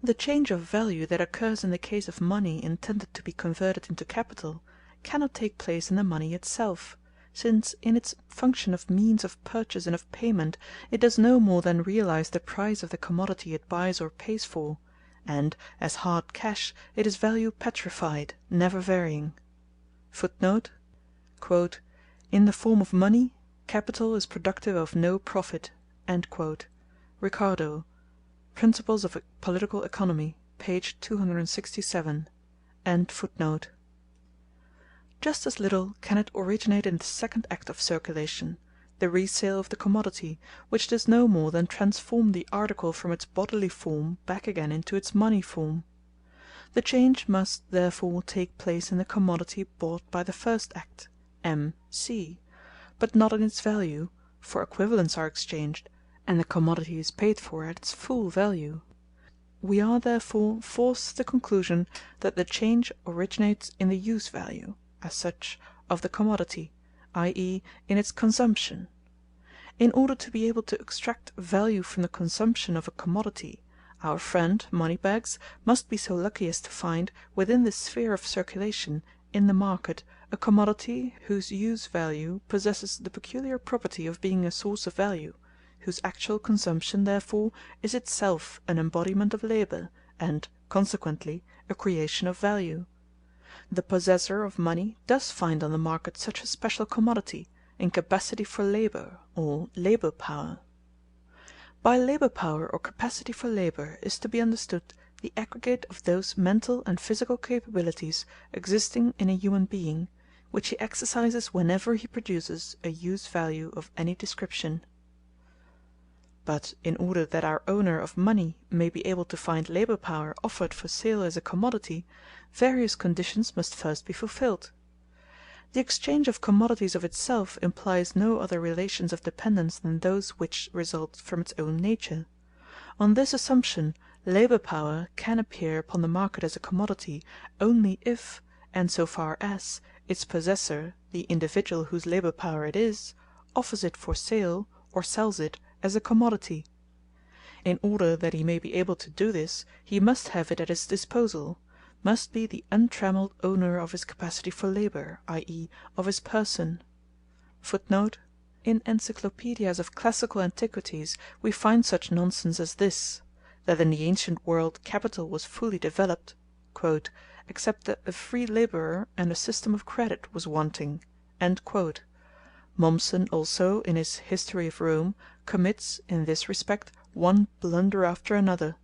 The change of value that occurs in the case of money intended to be converted into capital cannot take place in the money itself, since in its function of means of purchase and of payment it does no more than realize the price of the commodity it buys or pays for, and, as hard cash, it is value petrified, never varying. [Footnote: "In the form of money, capital is productive of no profit." Ricardo, Principles of Political Economy, p. 267.] Just as little can it originate in the second act of circulation, the resale of the commodity, which does no more than transform the article from its bodily form back again into its money form. The change must, therefore, take place in the commodity bought by the first act, M.C., but not in its value, for equivalents are exchanged, and the commodity is paid for at its full value. We are therefore forced to the conclusion that the change originates in the use value, as such, of the commodity, i.e. in its consumption. In order to be able to extract value from the consumption of a commodity, our friend Moneybags must be so lucky as to find, within the sphere of circulation, in the market, a commodity whose use value possesses the peculiar property of being a source of value, whose actual consumption, therefore, is itself an embodiment of labour, and, consequently, a creation of value. The possessor of money does find on the market such a special commodity, in capacity for labour, or labour power. By labour power or capacity for labour is to be understood the aggregate of those mental and physical capabilities existing in a human being, which he exercises whenever he produces a use value of any description. But in order that our owner of money may be able to find labour power offered for sale as a commodity, various conditions must first be fulfilled. The exchange of commodities of itself implies no other relations of dependence than those which result from its own nature. On this assumption, labour power can appear upon the market as a commodity only if, and so far as, its possessor, the individual whose labour power it is, offers it for sale, or sells it, as a commodity. In order that he may be able to do this, he must have it at his disposal, must be the untrammelled owner of his capacity for labour, i.e. of his person. [Footnote: In encyclopedias of classical antiquities we find such nonsense as this: that in the ancient world capital was fully developed, "except that the free labourer and a system of credit was wanting." Mommsen also, in his History of Rome, commits, in this respect, one blunder after another.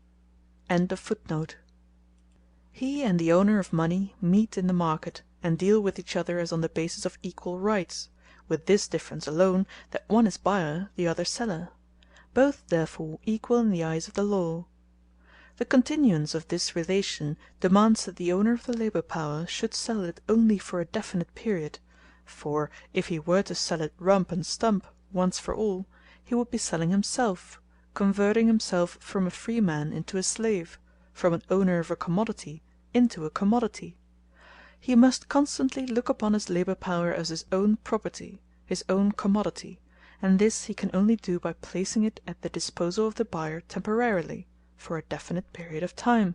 He and the owner of money meet in the market, and deal with each other as on the basis of equal rights, with this difference alone, that one is buyer, the other seller; both therefore equal in the eyes of the law. The continuance of this relation demands that the owner of the labour power should sell it only for a definite period, for if he were to sell it rump and stump, once for all, he would be selling himself, converting himself from a free man into a slave, from an owner of a commodity into a commodity. He must constantly look upon his labour power as his own property, his own commodity, and this he can only do by placing it at the disposal of the buyer temporarily, for a definite period of time.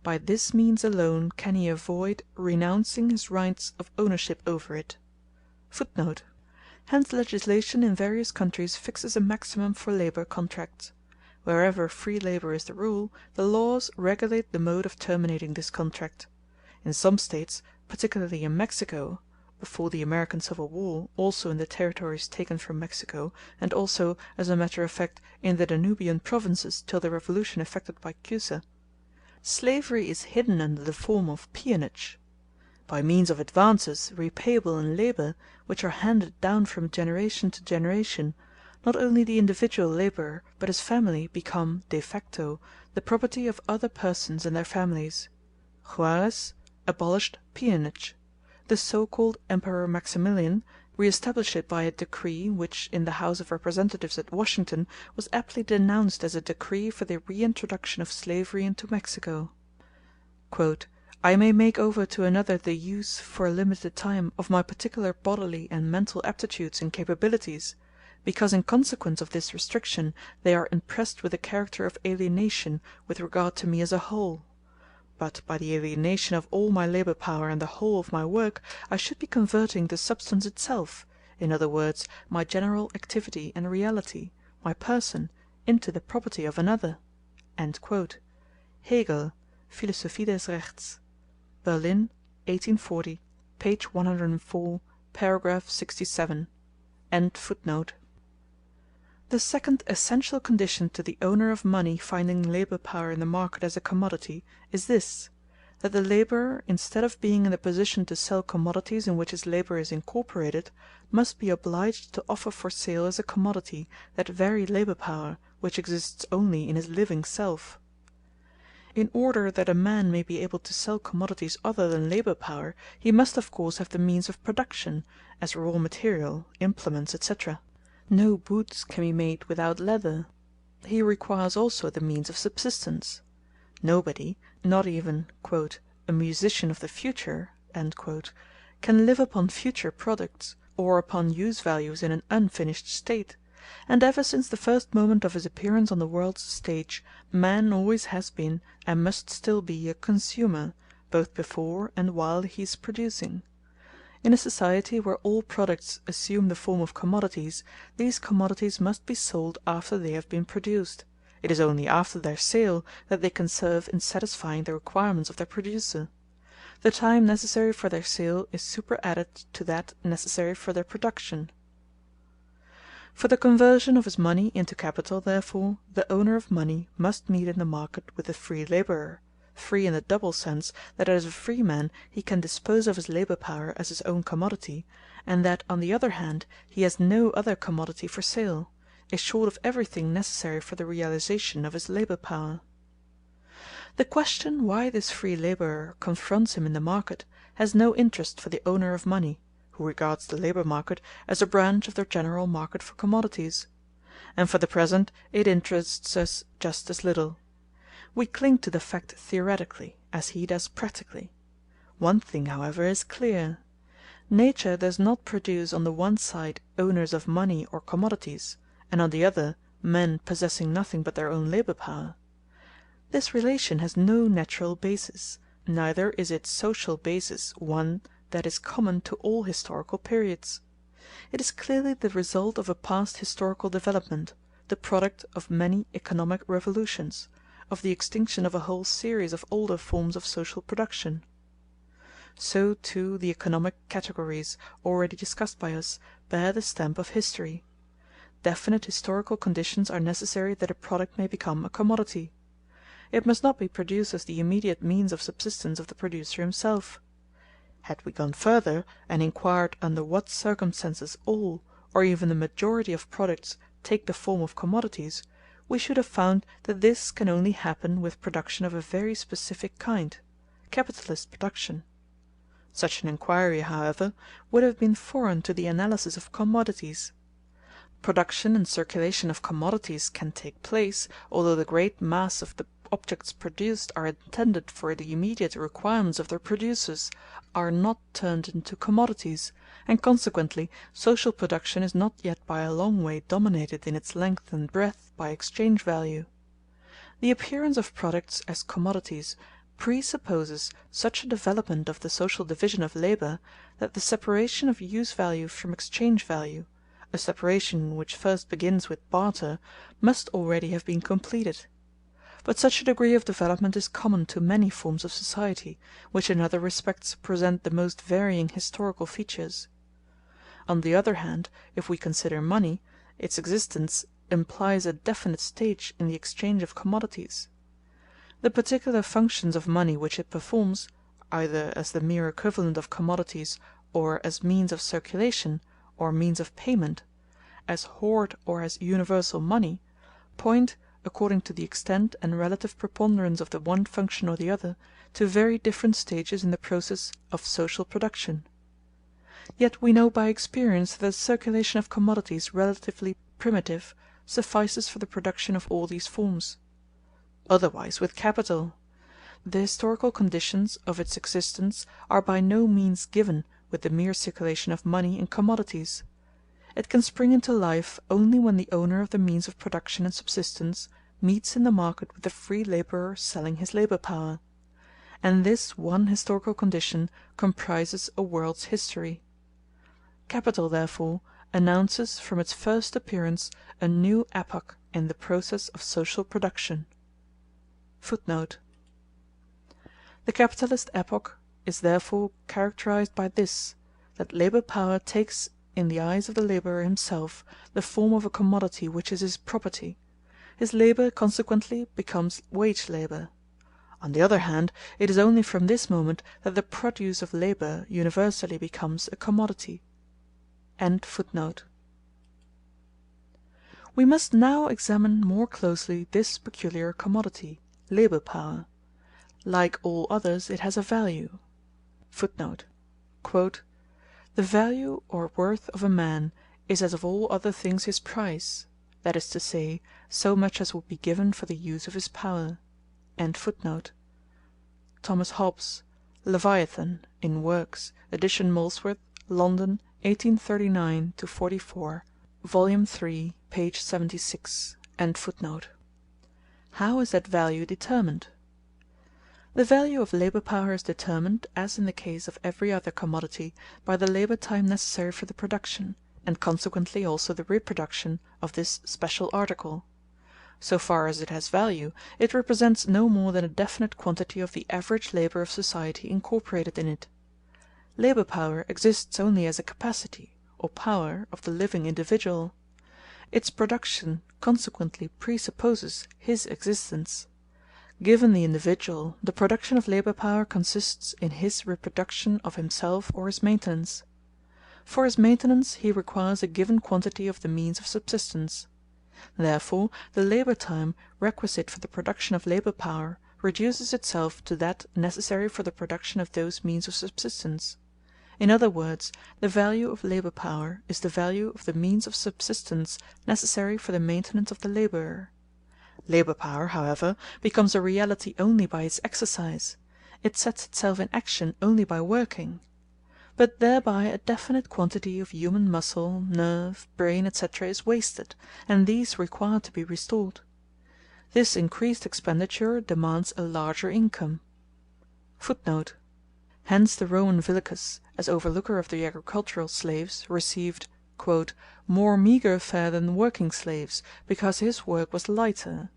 By this means alone can he avoid renouncing his rights of ownership over it. [Footnote: Hence legislation in various countries fixes a maximum for labour contracts. Wherever free labour is the rule, the laws regulate the mode of terminating this contract. In some states, particularly in Mexico, before the American Civil War, also in the territories taken from Mexico, and also, as a matter of fact, in the Danubian provinces till the revolution effected by Cusa, slavery is hidden under the form of peonage. By means of advances, repayable in labour, which are handed down from generation to generation, not only the individual labourer but his family become, de facto, the property of other persons and their families. Juarez abolished peonage. The so-called Emperor Maximilian re-established it by a decree which, in the House of Representatives at Washington, was aptly denounced as a decree for the reintroduction of slavery into Mexico. "I may make over to another the use, for a limited time, of my particular bodily and mental aptitudes and capabilities, because in consequence of this restriction they are impressed with a character of alienation with regard to me as a whole. But by the alienation of all my labour power and the whole of my work, I should be converting the substance itself, in other words, my general activity and reality, my person, into the property of another." Hegel, Philosophie des Rechts, Berlin, 1840, page 104, paragraph 67. The second essential condition to the owner of money finding labour power in the market as a commodity is this: that the labourer, instead of being in the position to sell commodities in which his labour is incorporated, must be obliged to offer for sale as a commodity that very labour power which exists only in his living self. In order that a man may be able to sell commodities other than labour power, he must of course have the means of production, as raw material, implements, etc. No boots can be made without leather. He requires also the means of subsistence. Nobody, not even "a musician of the future," can live upon future products, or upon use values in an unfinished state; and ever since the first moment of his appearance on the world's stage, man always has been, and must still be, a consumer, both before and while he is producing. In a society where all products assume the form of commodities, these commodities must be sold after they have been produced. It is only after their sale that they can serve in satisfying the requirements of their producer. The time necessary for their sale is superadded to that necessary for their production. For the conversion of his money into capital, therefore, the owner of money must meet in the market with the free labourer, free in the double sense that as a free man he can dispose of his labour power as his own commodity, and that on the other hand he has no other commodity for sale, is short of everything necessary for the realization of his labour power. The question why this free labourer confronts him in the market has no interest for the owner of money, who regards the labour market as a branch of the general market for commodities; and for the present it interests us just as little. We cling to the fact theoretically, as he does practically. One thing, however, is clear: Nature does not produce on the one side owners of money or commodities, and on the other men possessing nothing but their own labour power. This relation has no natural basis, neither is its social basis one that is common to all historical periods. It is clearly the result of a past historical development, the product of many economic revolutions, of the extinction of a whole series of older forms of social production. So too the economic categories, already discussed by us, bear the stamp of history. Definite historical conditions are necessary that a product may become a commodity. It must not be produced as the immediate means of subsistence of the producer himself. Had we gone further, and inquired under what circumstances all, or even the majority of products take the form of commodities, we should have found that this can only happen with production of a very specific kind, capitalist production. Such an inquiry, however, would have been foreign to the analysis of commodities. Production and circulation of commodities can take place, although the great mass of the objects produced are intended for the immediate requirements of their producers, are not turned into commodities, and consequently social production is not yet by a long way dominated in its length and breadth by exchange value. The appearance of products as commodities presupposes such a development of the social division of labour that the separation of use value from exchange value, a separation which first begins with barter, must already have been completed. But such a degree of development is common to many forms of society, which in other respects present the most varying historical features. On the other hand, if we consider money, its existence implies a definite stage in the exchange of commodities. The particular functions of money which it performs, either as the mere equivalent of commodities or as means of circulation or means of payment, as hoard or as universal money, point, according to the extent and relative preponderance of the one function or the other, to very different stages in the process of social production. Yet we know by experience that the circulation of commodities relatively primitive suffices for the production of all these forms. Otherwise with capital. The historical conditions of its existence are by no means given with the mere circulation of money and commodities. It can spring into life only when the owner of the means of production and subsistence meets in the market with the free labourer selling his labour power. And this one historical condition comprises a world's history. Capital, therefore, announces from its first appearance a new epoch in the process of social production. The capitalist epoch is therefore characterized by this, that labour power takes in the eyes of the labourer himself the form of a commodity which is his property; his labour consequently becomes wage labour. On the other hand, it is only from this moment that the produce of labour universally becomes a commodity. We must now examine more closely this peculiar commodity, labour power. Like all others, it has a value. "The value or worth of a man is as of all other things his price; that is to say, so much as would be given for the use of his power." Thomas Hobbes, Leviathan, in Works, edition Molesworth, London, 1839–44, Vol.3, page 76. How is that value determined? The value of labour power is determined, as in the case of every other commodity, by the labour time necessary for the production, and consequently also the reproduction, of this special article. So far as it has value, it represents no more than a definite quantity of the average labour of society incorporated in it. Labour power exists only as a capacity, or power, of the living individual. Its production consequently presupposes his existence. Given the individual, the production of labour power consists in his reproduction of himself or his maintenance. For his maintenance he requires a given quantity of the means of subsistence. Therefore the labour time requisite for the production of labour power reduces itself to that necessary for the production of those means of subsistence. In other words, the value of labour power is the value of the means of subsistence necessary for the maintenance of the labourer. Labour power, however, becomes a reality only by its exercise; it sets itself in action only by working. But thereby a definite quantity of human muscle, nerve, brain, etc., is wasted, and these require to be restored. This increased expenditure demands a larger income. Hence the Roman Villicus, as overlooker of the agricultural slaves, received "more meagre fare than working slaves, because his work was lighter."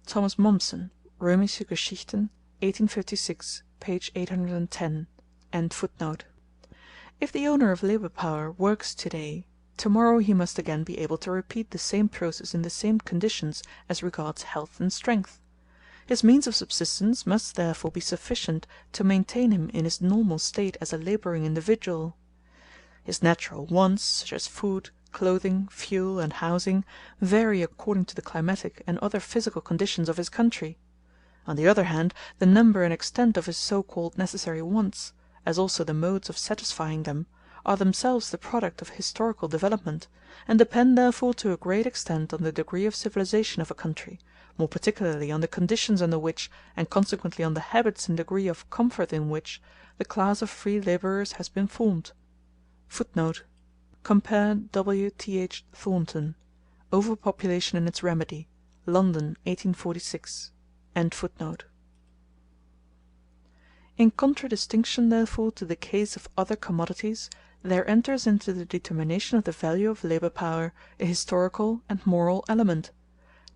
Thomas Mommsen, Römische Geschichten, 1856, page 810. If the owner of labour power works to-day, to-morrow he must again be able to repeat the same process in the same conditions as regards health and strength. His means of subsistence must therefore be sufficient to maintain him in his normal state as a labouring individual. His natural wants, such as food, clothing, fuel, and housing, vary according to the climatic and other physical conditions of his country. On the other hand, the number and extent of his so-called necessary wants, as also the modes of satisfying them, are themselves the product of historical development, and depend therefore to a great extent on the degree of civilization of a country, more particularly on the conditions under which, and consequently on the habits and degree of comfort in which, the class of free labourers has been formed. Compare W.Th. Thornton, Overpopulation and its Remedy, London, 1846. In contradistinction therefore to the case of other commodities, there enters into the determination of the value of labour power a historical and moral element.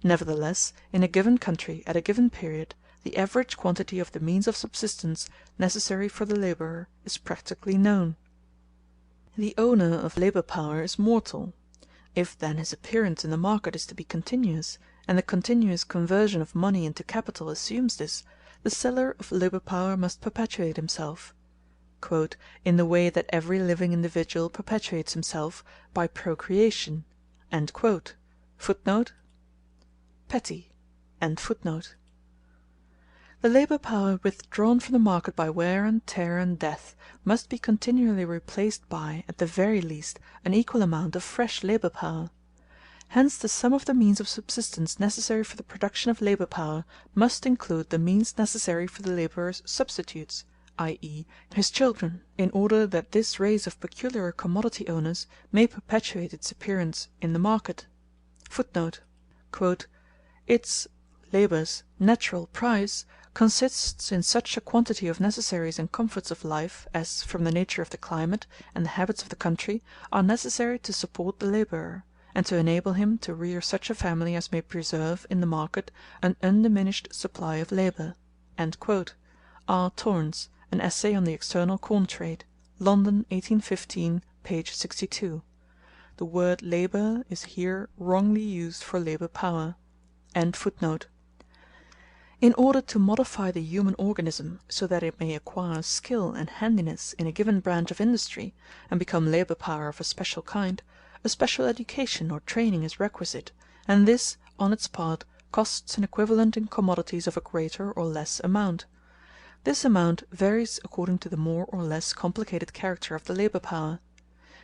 Nevertheless, in a given country at a given period, the average quantity of the means of subsistence necessary for the labourer is practically known. The owner of labour power is mortal. If then his appearance in the market is to be continuous, and the continuous conversion of money into capital assumes this, the seller of labour power must perpetuate himself, "in the way that every living individual perpetuates himself, by procreation." Petty. The labour power withdrawn from the market by wear and tear and death must be continually replaced by, at the very least, an equal amount of fresh labour power. Hence the sum of the means of subsistence necessary for the production of labour power must include the means necessary for the labourer's substitutes, i.e. his children, in order that this race of peculiar commodity owners may perpetuate its appearance in the market. [Footnote: Its (labour's) natural price consists in such a quantity of necessaries and comforts of life as, from the nature of the climate and the habits of the country, are necessary to support the labourer, and to enable him to rear such a family as may preserve, in the market, an undiminished supply of labour. R. Torrens, An Essay on the External Corn Trade, London, 1815, p. 62. The word labour is here wrongly used for labour power. In order to modify the human organism so that it may acquire skill and handiness in a given branch of industry, and become labour power of a special kind, a special education or training is requisite, and this, on its part, costs an equivalent in commodities of a greater or less amount. This amount varies according to the more or less complicated character of the labour power.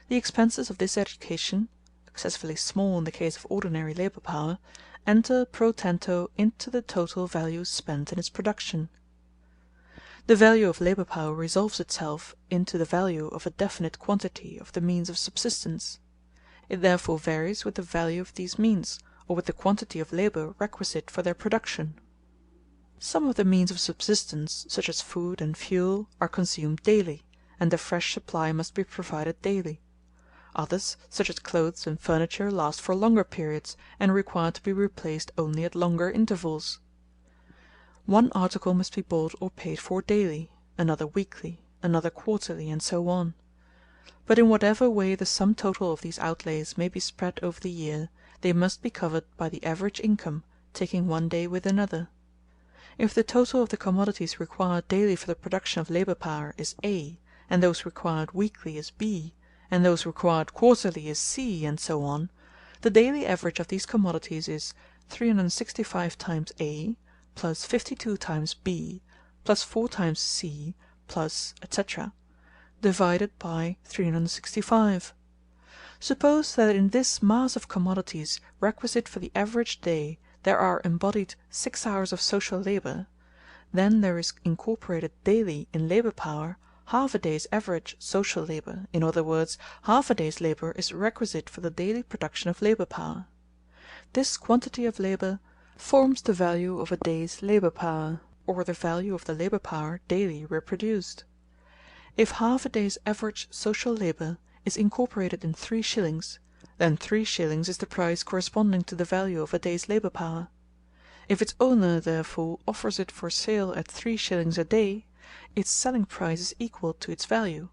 The expenses of this education, excessively small in the case of ordinary labour power, enter pro tanto into the total value spent in its production. The value of labour power resolves itself into the value of a definite quantity of the means of subsistence. It therefore varies with the value of these means, or with the quantity of labour requisite for their production. Some of the means of subsistence, such as food and fuel, are consumed daily, and a fresh supply must be provided daily. Others, such as clothes and furniture, last for longer periods, and require to be replaced only at longer intervals. One article must be bought or paid for daily, another weekly, another quarterly, and so on. But in whatever way the sum total of these outlays may be spread over the year, they must be covered by the average income, taking one day with another. If the total of the commodities required daily for the production of labour power is A, and those required weekly is B, and those required quarterly is C, and so on, the daily average of these commodities is 365 times A, plus 52 times B, plus 4 times C, plus etc., divided by 365. Suppose that in this mass of commodities requisite for the average day there are embodied 6 hours of social labour, then there is incorporated daily in labour power half a day's average social labour, in other words, half a day's labour is requisite for the daily production of labour power. This quantity of labour forms the value of a day's labour power, or the value of the labour power daily reproduced. If half a day's average social labour is incorporated in 3 shillings, then 3 shillings is the price corresponding to the value of a day's labour power. If its owner therefore offers it for sale at 3 shillings a day, its selling price is equal to its value,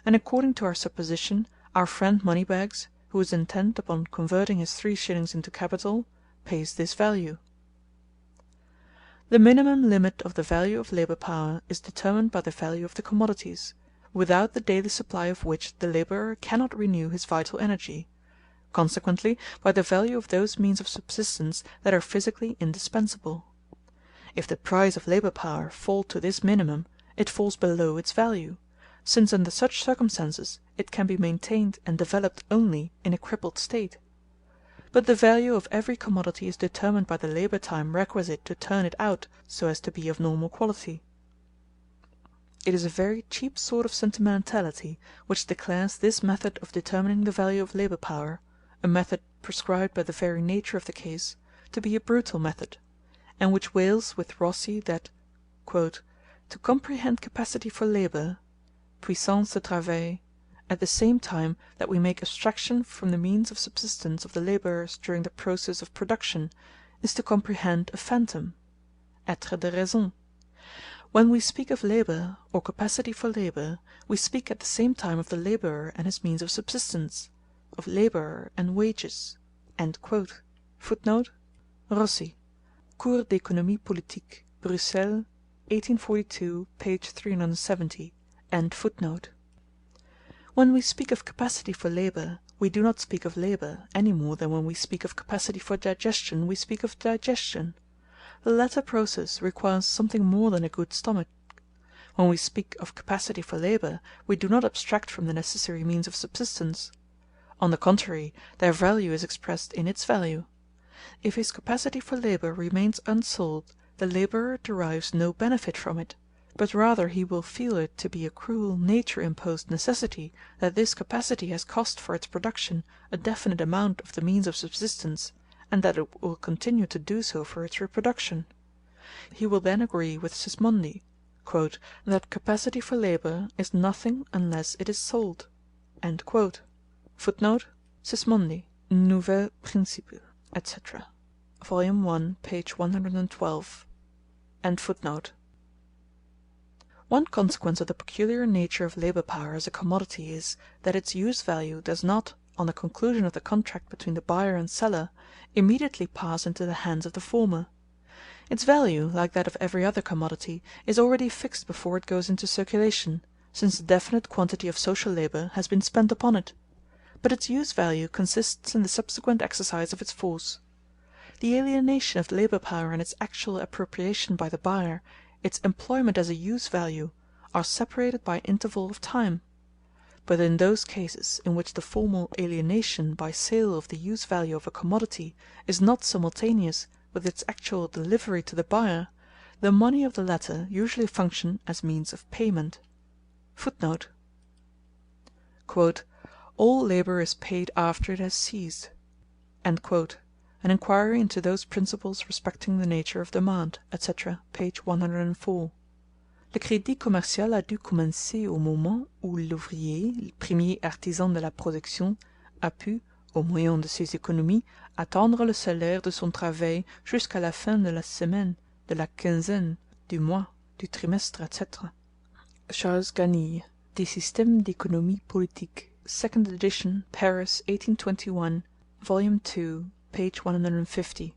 and according to our supposition, our friend Moneybags, who is intent upon converting his 3 shillings into capital, pays this value. The minimum limit of the value of labour power is determined by the value of the commodities, without the daily supply of which the labourer cannot renew his vital energy, consequently by the value of those means of subsistence that are physically indispensable. If the price of labour power fall to this minimum, it falls below its value, since under such circumstances it can be maintained and developed only in a crippled state. But the value of every commodity is determined by the labour time requisite to turn it out so as to be of normal quality. It is a very cheap sort of sentimentality which declares this method of determining the value of labour power, a method prescribed by the very nature of the case, to be a brutal method, and which wails with Rossi that to comprehend capacity for labour, puissance de travail, at the same time that we make abstraction from the means of subsistence of the labourers during the process of production, is to comprehend a phantom, être de raison. When we speak of labour, or capacity for labour, we speak at the same time of the labourer and his means of subsistence, of labourer and wages." Footnote: Rossi, Cours d'économie politique, Bruxelles, 1842, page 370. When we speak of capacity for labour, we do not speak of labour any more than when we speak of capacity for digestion we speak of digestion. The latter process requires something more than a good stomach. When we speak of capacity for labour, we do not abstract from the necessary means of subsistence. On the contrary, their value is expressed in its value. If his capacity for labour remains unsold, the labourer derives no benefit from it, but rather he will feel it to be a cruel nature-imposed necessity that this capacity has cost for its production a definite amount of the means of subsistence, and that it will continue to do so for its reproduction. He will then agree with Sismondi, that capacity for labor is nothing unless it is sold. [Footnote: Sismondi, Nouveaux Principes, etc. Volume 1, page 112.] One consequence of the peculiar nature of labour power as a commodity is, that its use value does not, on the conclusion of the contract between the buyer and seller, immediately pass into the hands of the former. Its value, like that of every other commodity, is already fixed before it goes into circulation, since a definite quantity of social labour has been spent upon it; but its use value consists in the subsequent exercise of its force. The alienation of labour power and its actual appropriation by the buyer, its employment as a use value, are separated by an interval of time. But in those cases in which the formal alienation by sale of the use value of a commodity is not simultaneous with its actual delivery to the buyer, the money of the latter usually function as means of payment. [Footnote: All labour is paid after it has ceased. An inquiry into those principles respecting the nature of demand, etc. page 104. Le crédit commercial a dû commencer au moment où l'ouvrier, premier artisan de la production, a pu, au moyen de ses économies, attendre le salaire de son travail jusqu'à la fin de la semaine, de la quinzaine, du mois, du trimestre, etc. Charles Ganille, Des systèmes d'économie politique, 2nd edition, Paris, 1821, volume 2, page 150.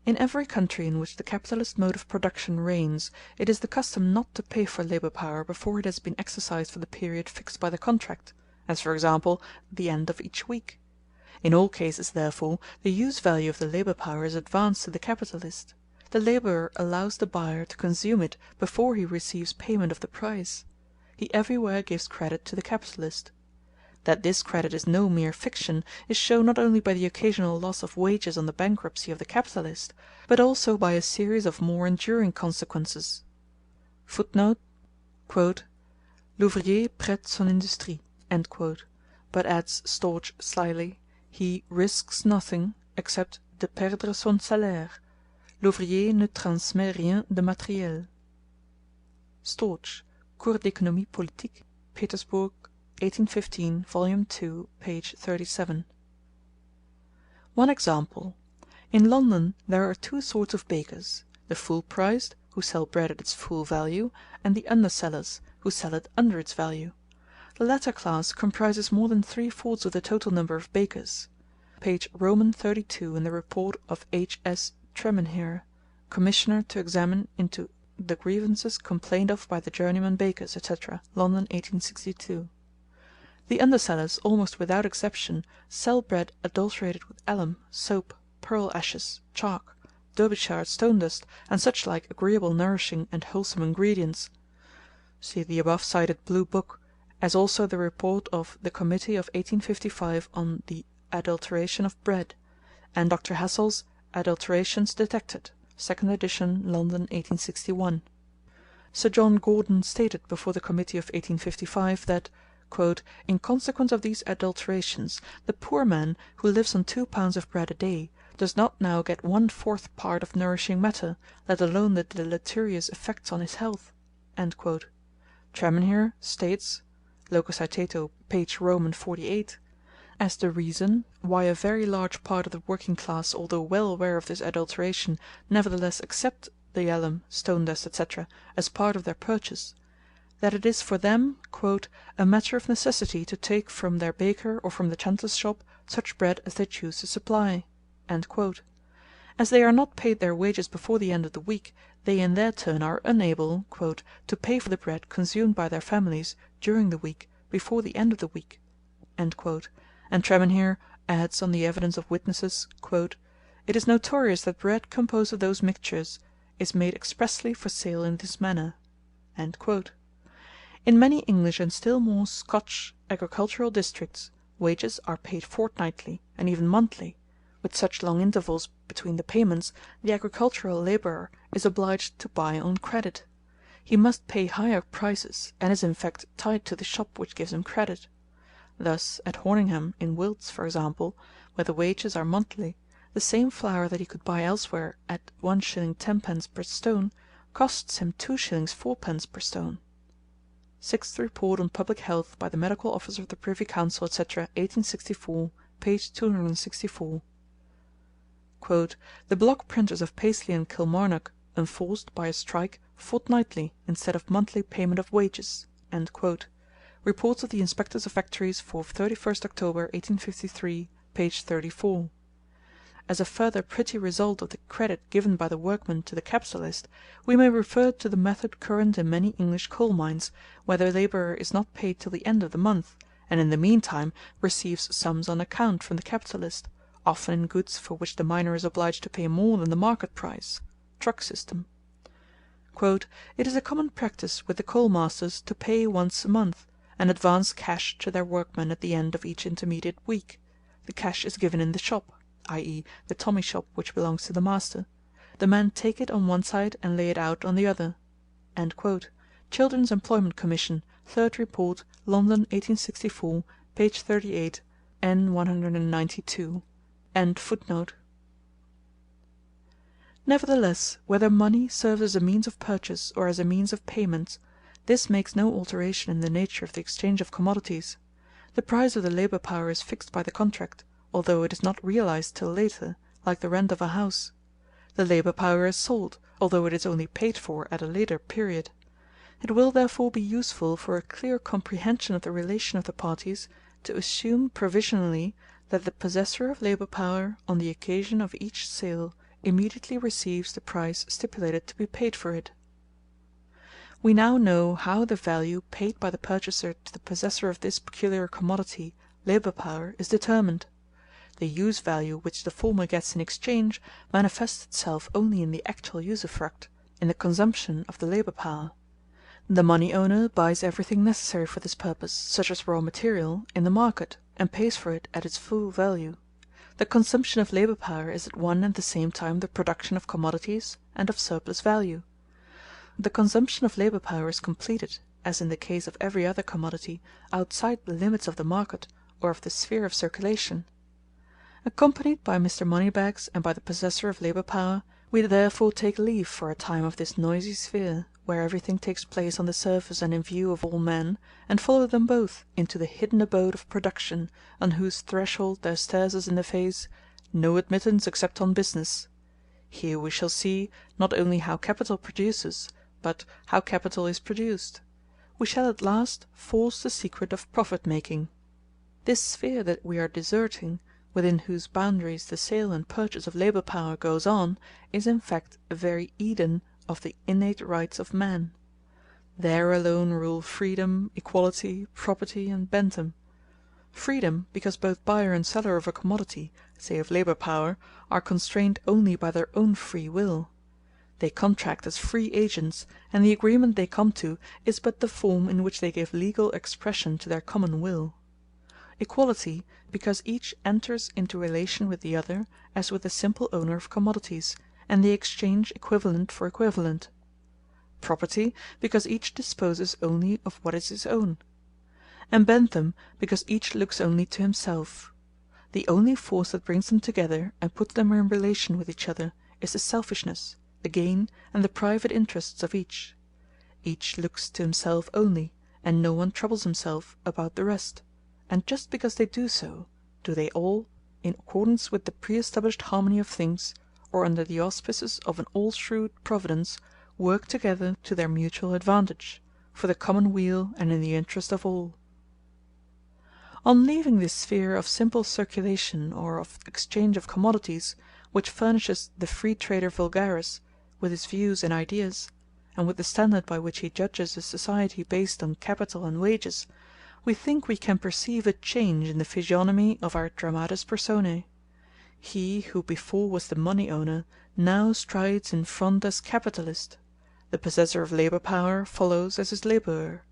In every country in which the capitalist mode of production reigns, it is the custom not to pay for labour power before it has been exercised for the period fixed by the contract, as for example the end of each week. In all cases, therefore, the use value of the labour power is advanced to the capitalist. The labourer allows the buyer to consume it before he receives payment of the price. He everywhere gives credit to the capitalist. That this credit is no mere fiction is shown not only by the occasional loss of wages on the bankruptcy of the capitalist, but also by a series of more enduring consequences. [Footnote: L'ouvrier prête son industrie, but adds Storch slyly, he risks nothing except de perdre son salaire. L'ouvrier ne transmet rien de matériel. Storch, Cours d'économie politique, Petersburg, 1815, volume 2, page 37. One example. In London there are two sorts of bakers: the full-priced, who sell bread at its full value, and the undersellers, who sell it under its value. The latter class comprises more than 3/4 of the total number of bakers. Page Roman 32 in the report of H.S. Tremenhere, Commissioner to examine into the grievances complained of by the journeyman bakers, etc., London, 1862. The undersellers, almost without exception, sell bread adulterated with alum, soap, pearl ashes, chalk, Derbyshire stone dust, and such like agreeable, nourishing, and wholesome ingredients. See the above cited Blue Book, as also the report of the Committee of 1855 on the Adulteration of Bread, and Dr. Hassel's Adulterations Detected, 2nd edition, London, 1861. Sir John Gordon stated before the Committee of 1855 that in consequence of these adulterations, the poor man who lives on 2 pounds of bread a day does not now get 1/4 part of nourishing matter, let alone the deleterious effects on his health. Tremenhere states (Locus Aeteto, page Roman 48) as the reason why a very large part of the working class, although well aware of this adulteration, nevertheless accept the alum, stone dust, etc., as part of their purchase, that it is for them a matter of necessity to take from their baker or from the chandler's shop such bread as they choose to supply. As they are not paid their wages before the end of the week, they in their turn are unable to pay for the bread consumed by their families during the week before the end of the week. And Tremenhere adds on the evidence of witnesses, it is notorious that bread composed of those mixtures is made expressly for sale in this manner. In many English and still more Scotch agricultural districts, wages are paid fortnightly, and even monthly, With such long intervals between the payments, the agricultural labourer is obliged to buy on credit. He must pay higher prices, and is in fact tied to the shop which gives him credit. Thus, at Horningham, in Wilts for example, where the wages are monthly, the same flour that he could buy elsewhere at 1 shilling 10d. per stone costs him 2 shillings 4d. per stone. Sixth Report on Public Health by the Medical Officer of the Privy Council, etc., 1864, page 264. The block printers of Paisley and Kilmarnock enforced, by a strike, fortnightly instead of monthly payment of wages. Reports of the Inspectors of Factories for 31st October 1853, page 34. As a further pretty result of the credit given by the workman to the capitalist, we may refer to the method current in many English coal mines, where the labourer is not paid till the end of the month, and in the meantime receives sums on account from the capitalist, often in goods for which the miner is obliged to pay more than the market price. Truck system. It is a common practice with the coal masters to pay once a month, and advance cash to their workmen at the end of each intermediate week. The cash is given in the shop, i.e. the tommy shop which belongs to the master. The men take it on one side and lay it out on the other." Children's Employment Commission, 3rd Report, London, 1864, page 38, n. 192. Nevertheless, whether money serves as a means of purchase or as a means of payment, this makes no alteration in the nature of the exchange of commodities. The price of the labour power is fixed by the contract, although it is not realized till later, like the rent of a house. The labour power is sold, although it is only paid for at a later period. It will therefore be useful for a clear comprehension of the relation of the parties to assume provisionally that the possessor of labour power on the occasion of each sale immediately receives the price stipulated to be paid for it. We now know how the value paid by the purchaser to the possessor of this peculiar commodity, labour power, is determined. The use value which the former gets in exchange manifests itself only in the actual usufruct, in the consumption of the labour power. The money owner buys everything necessary for this purpose, such as raw material, in the market, and pays for it at its full value. The consumption of labour power is at one and the same time the production of commodities and of surplus value. The consumption of labour power is completed, as in the case of every other commodity, outside the limits of the market or of the sphere of circulation. Accompanied by Mr. Moneybags and by the possessor of labour power, we therefore take leave for a time of this noisy sphere, where everything takes place on the surface and in view of all men, and follow them both into the hidden abode of production, on whose threshold there stares us in the face "no admittance except on business." Here we shall see, not only how capital produces, but how capital is produced. We shall at last force the secret of profit making. This sphere that we are deserting, within whose boundaries the sale and purchase of labour power goes on, is in fact a very Eden of the innate rights of man. There alone rule freedom, equality, property, and Bentham. Freedom, because both buyer and seller of a commodity, say of labour power, are constrained only by their own free will. They contract as free agents, and the agreement they come to is but the form in which they give legal expression to their common will. Equality, because each enters into relation with the other as with a simple owner of commodities, and they exchange equivalent for equivalent. Property, because each disposes only of what is his own. And Bentham, because each looks only to himself. The only force that brings them together and puts them in relation with each other is the selfishness, the gain, and the private interests of each. Each looks to himself only, and no one troubles himself about the rest. And just because they do so, do they all, in accordance with the pre-established harmony of things, or under the auspices of an all-shrewd Providence, work together to their mutual advantage, for the common weal and in the interest of all. On leaving this sphere of simple circulation or of exchange of commodities, which furnishes the free trader vulgaris with his views and ideas, and with the standard by which he judges a society based on capital and wages, we think we can perceive a change in the physiognomy of our dramatis personae. He who before was the money owner now strides in front as capitalist; the possessor of labour power follows as his labourer.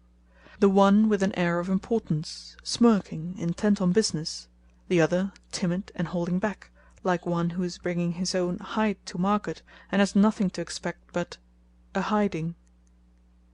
The one with an air of importance, smirking, intent on business; the other timid and holding back, like one who is bringing his own hide to market, and has nothing to expect but a hiding.